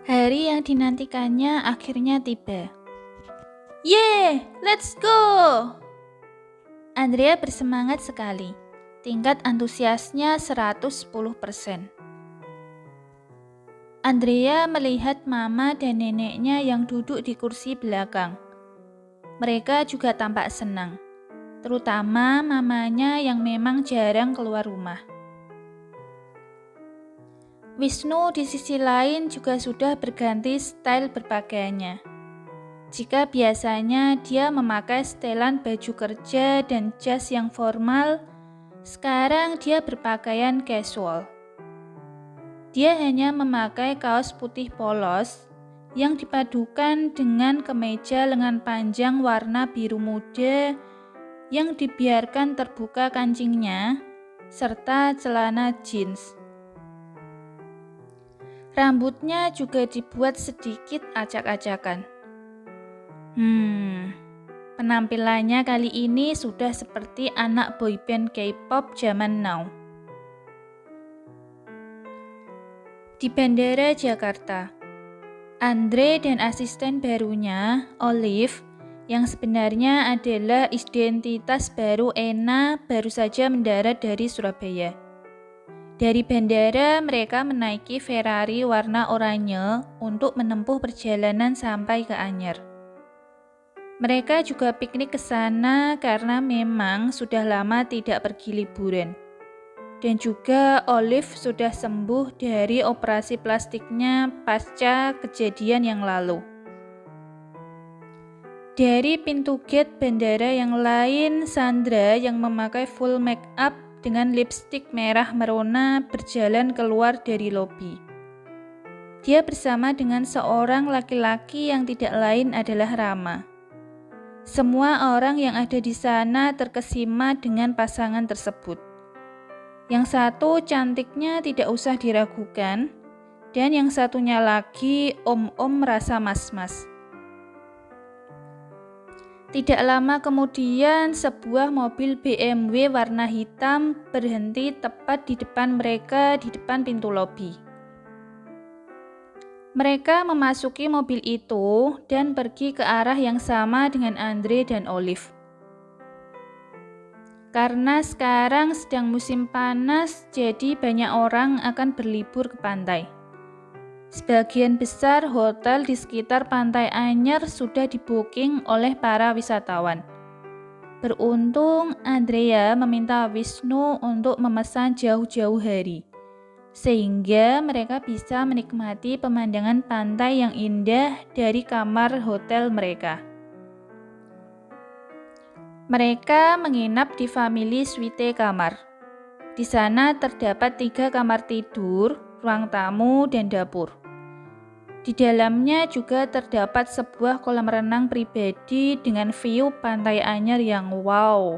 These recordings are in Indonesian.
Hari yang dinantikannya akhirnya tiba. Yeay, let's go! Andrea bersemangat sekali. Tingkat antusiasnya 110%. Andrea melihat mama dan neneknya yang duduk di kursi belakang. Mereka juga tampak senang, terutama mamanya yang memang jarang keluar rumah. Wisnu di sisi lain juga sudah berganti style berpakaiannya. Jika biasanya dia memakai setelan baju kerja dan jas yang formal, sekarang dia berpakaian casual. Dia hanya memakai kaos putih polos yang dipadukan dengan kemeja lengan panjang warna biru muda yang dibiarkan terbuka kancingnya, serta celana jeans. Rambutnya juga dibuat sedikit acak-acakan. Penampilannya kali ini sudah seperti anak boyband K-pop zaman now. Di Bandara Jakarta, Andre dan asisten barunya, Olive, yang sebenarnya adalah identitas baru Ena, baru saja mendarat dari Surabaya. Dari bandara, mereka menaiki Ferrari warna oranye untuk menempuh perjalanan sampai ke Anyer. Mereka juga piknik ke sana karena memang sudah lama tidak pergi liburan. Dan juga Olive sudah sembuh dari operasi plastiknya pasca kejadian yang lalu. Dari pintu gate bandara yang lain, Sandra yang memakai full make up dengan lipstik merah merona berjalan keluar dari lobi. Dia bersama dengan seorang laki-laki yang tidak lain adalah Rama. Semua orang yang ada di sana terkesima dengan pasangan tersebut. Yang satu cantiknya tidak usah diragukan, dan yang satunya lagi om-om rasa mas-mas. Tidak lama kemudian, sebuah mobil BMW warna hitam berhenti tepat di depan mereka di depan pintu lobi. Mereka memasuki mobil itu dan pergi ke arah yang sama dengan Andre dan Olive. Karena sekarang sedang musim panas, jadi banyak orang akan berlibur ke pantai. Sebagian besar hotel di sekitar Pantai Anyer sudah di-booking oleh para wisatawan. Beruntung, Andrea meminta Wisnu untuk memesan jauh-jauh hari, sehingga mereka bisa menikmati pemandangan pantai yang indah dari kamar hotel mereka. Mereka menginap di Family Suite kamar. Di sana terdapat 3 kamar tidur, ruang tamu, dan dapur. Di dalamnya juga terdapat sebuah kolam renang pribadi dengan view Pantai Anyer yang wow.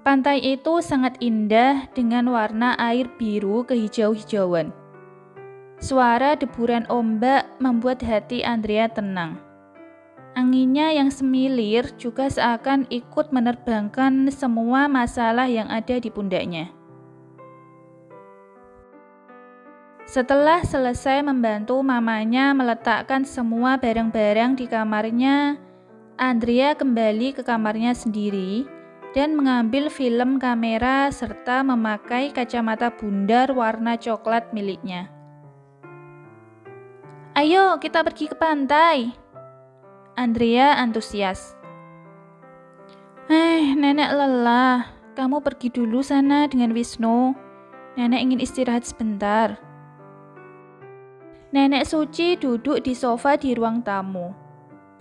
Pantai itu sangat indah dengan warna air biru kehijau-hijauan. Suara deburan ombak membuat hati Andrea tenang. Anginnya yang semilir juga seakan ikut menerbangkan semua masalah yang ada di pundaknya. Setelah selesai membantu mamanya meletakkan semua barang-barang di kamarnya, Andrea kembali ke kamarnya sendiri dan mengambil film kamera serta memakai kacamata bundar warna coklat miliknya. "Ayo, kita pergi ke pantai," Andrea antusias. Nenek lelah. Kamu pergi dulu sana dengan Wisnu. Nenek ingin istirahat sebentar." Nenek Suci duduk di sofa di ruang tamu.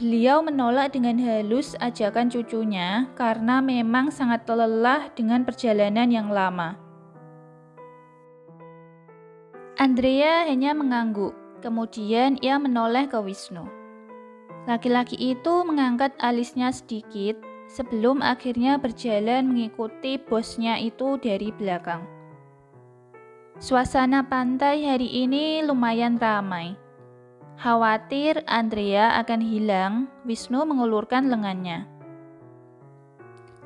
Beliau menolak dengan halus ajakan cucunya karena memang sangat lelah dengan perjalanan yang lama. Andrea hanya mengangguk, kemudian ia menoleh ke Wisnu. Laki-laki itu mengangkat alisnya sedikit sebelum akhirnya berjalan mengikuti bosnya itu dari belakang. Suasana pantai hari ini lumayan ramai. Khawatir Andrea akan hilang, Wisnu mengulurkan lengannya.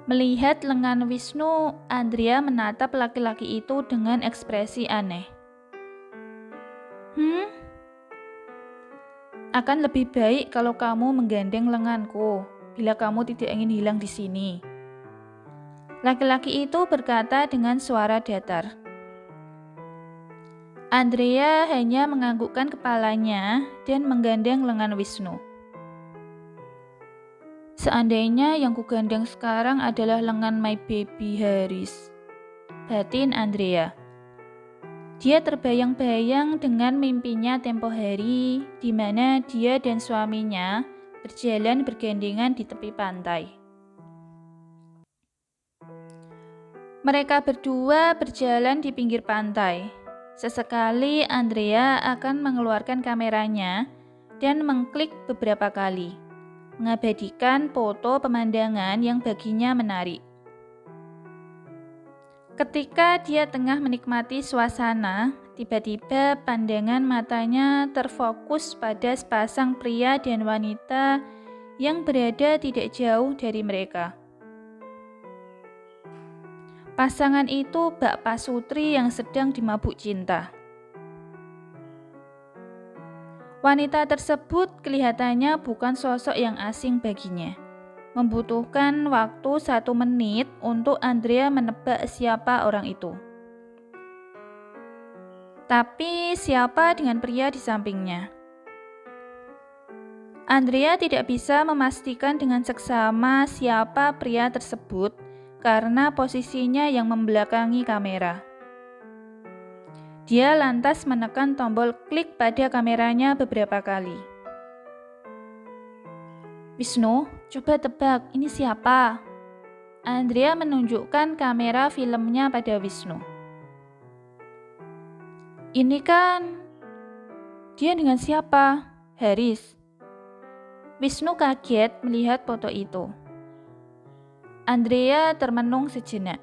Melihat lengan Wisnu, Andrea menatap laki-laki itu dengan ekspresi aneh. Akan lebih baik kalau kamu menggandeng lenganku, bila kamu tidak ingin hilang di sini. Laki-laki itu berkata dengan suara datar. Andrea hanya menganggukkan kepalanya dan menggandeng lengan Wisnu. Seandainya yang kugandeng sekarang adalah lengan my baby Haris, batin Andrea. Dia terbayang-bayang dengan mimpinya tempo hari di mana dia dan suaminya berjalan bergandengan di tepi pantai. Mereka berdua berjalan di pinggir pantai. Sesekali Andrea akan mengeluarkan kameranya dan mengklik beberapa kali, mengabadikan foto pemandangan yang baginya menarik. Ketika dia tengah menikmati suasana, tiba-tiba pandangan matanya terfokus pada sepasang pria dan wanita yang berada tidak jauh dari mereka. Pasangan itu bak pasutri yang sedang dimabuk cinta. Wanita tersebut kelihatannya bukan sosok yang asing baginya. Membutuhkan waktu 1 menit untuk Andrea menebak siapa orang itu. Tapi siapa dengan pria di sampingnya? Andrea tidak bisa memastikan dengan seksama siapa pria tersebut karena posisinya yang membelakangi kamera. Dia lantas menekan tombol klik pada kameranya beberapa kali. Wisnu, coba tebak, ini siapa? Andrea menunjukkan kamera filmnya pada Wisnu. Ini kan... Dia dengan siapa? Haris. Wisnu kaget melihat foto itu. Andrea termenung sejenak.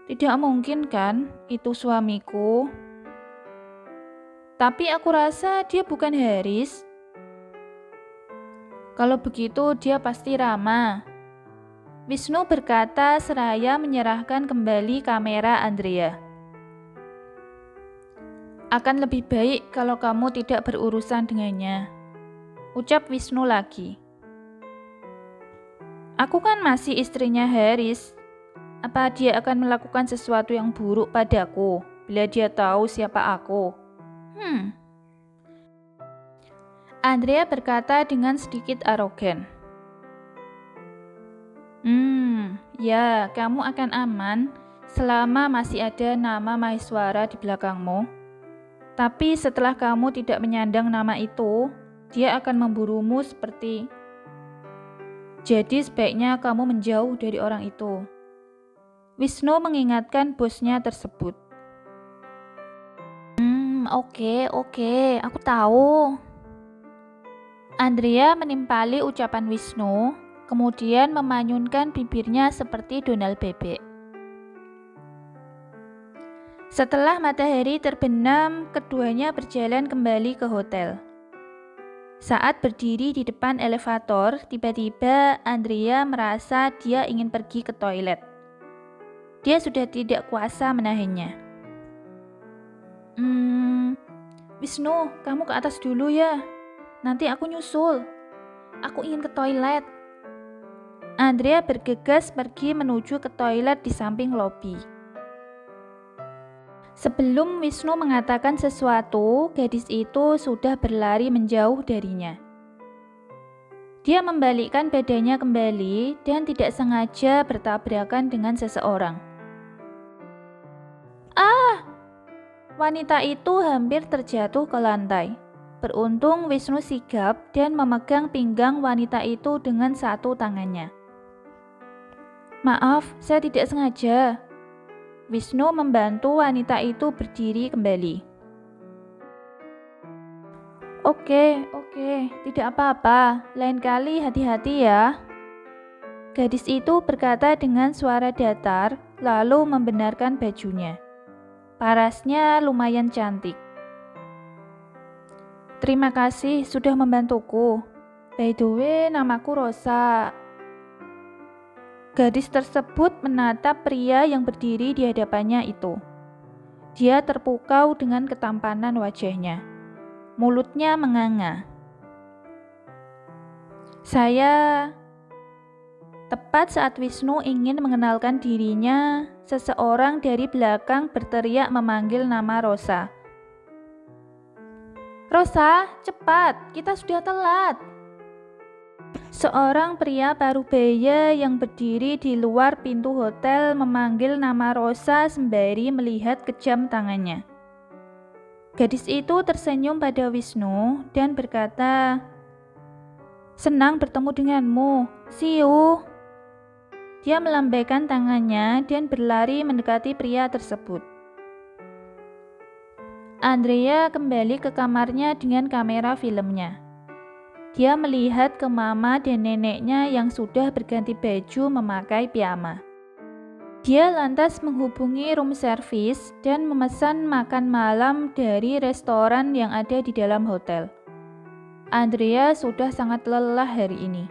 Tidak mungkin kan, itu suamiku. Tapi aku rasa dia bukan Haris. Kalau begitu dia pasti Rama. Wisnu berkata seraya menyerahkan kembali kamera Andrea. Akan lebih baik kalau kamu tidak berurusan dengannya, ucap Wisnu lagi. Aku kan masih istrinya Haris. Apa dia akan melakukan sesuatu yang buruk padaku bila dia tahu siapa aku? Andrea berkata dengan sedikit arogan. Ya, kamu akan aman selama masih ada nama Maheswara di belakangmu. Tapi setelah kamu tidak menyandang nama itu, dia akan memburumu seperti... Jadi sebaiknya kamu menjauh dari orang itu. Wisnu mengingatkan bosnya tersebut. Oke, aku tahu. Andrea menimpali ucapan Wisnu, kemudian memanyunkan bibirnya seperti Donald bebek. Setelah matahari terbenam, keduanya berjalan kembali ke hotel. Saat berdiri di depan elevator, tiba-tiba Andrea merasa dia ingin pergi ke toilet. Dia sudah tidak kuasa menahannya. Wisnu, kamu ke atas dulu ya. Nanti aku nyusul. Aku ingin ke toilet. Andrea bergegas pergi menuju ke toilet di samping lobi. Sebelum Wisnu mengatakan sesuatu, gadis itu sudah berlari menjauh darinya. Dia membalikkan badannya kembali dan tidak sengaja bertabrakan dengan seseorang. Wanita itu hampir terjatuh ke lantai. Beruntung Wisnu sigap dan memegang pinggang wanita itu dengan satu tangannya. Maaf, saya tidak sengaja. Wisnu membantu wanita itu berdiri kembali. Oke, tidak apa-apa. Lain kali hati-hati ya. Gadis itu berkata dengan suara datar, lalu membenarkan bajunya. Parasnya lumayan cantik. Terima kasih sudah membantuku. By the way, namaku Rosa. Gadis tersebut menatap pria yang berdiri di hadapannya itu. Dia terpukau dengan ketampanan wajahnya. mulutnya menganga. Saya. Tepat saat Wisnu ingin mengenalkan dirinya, seseorang dari belakang berteriak memanggil nama Rosa. "Rosa, cepat, kita sudah telat." Seorang pria parubaya yang berdiri di luar pintu hotel memanggil nama Rosa sembari melihat ke jam tangannya. Gadis itu tersenyum pada Wisnu dan berkata, "Senang bertemu denganmu, see you." Dia melambaikan tangannya dan berlari mendekati pria tersebut. Andrea kembali ke kamarnya dengan kamera filmnya. Dia melihat ke mama dan neneknya yang sudah berganti baju memakai piyama. Dia lantas menghubungi room service dan memesan makan malam dari restoran yang ada di dalam hotel. Andrea sudah sangat lelah hari ini.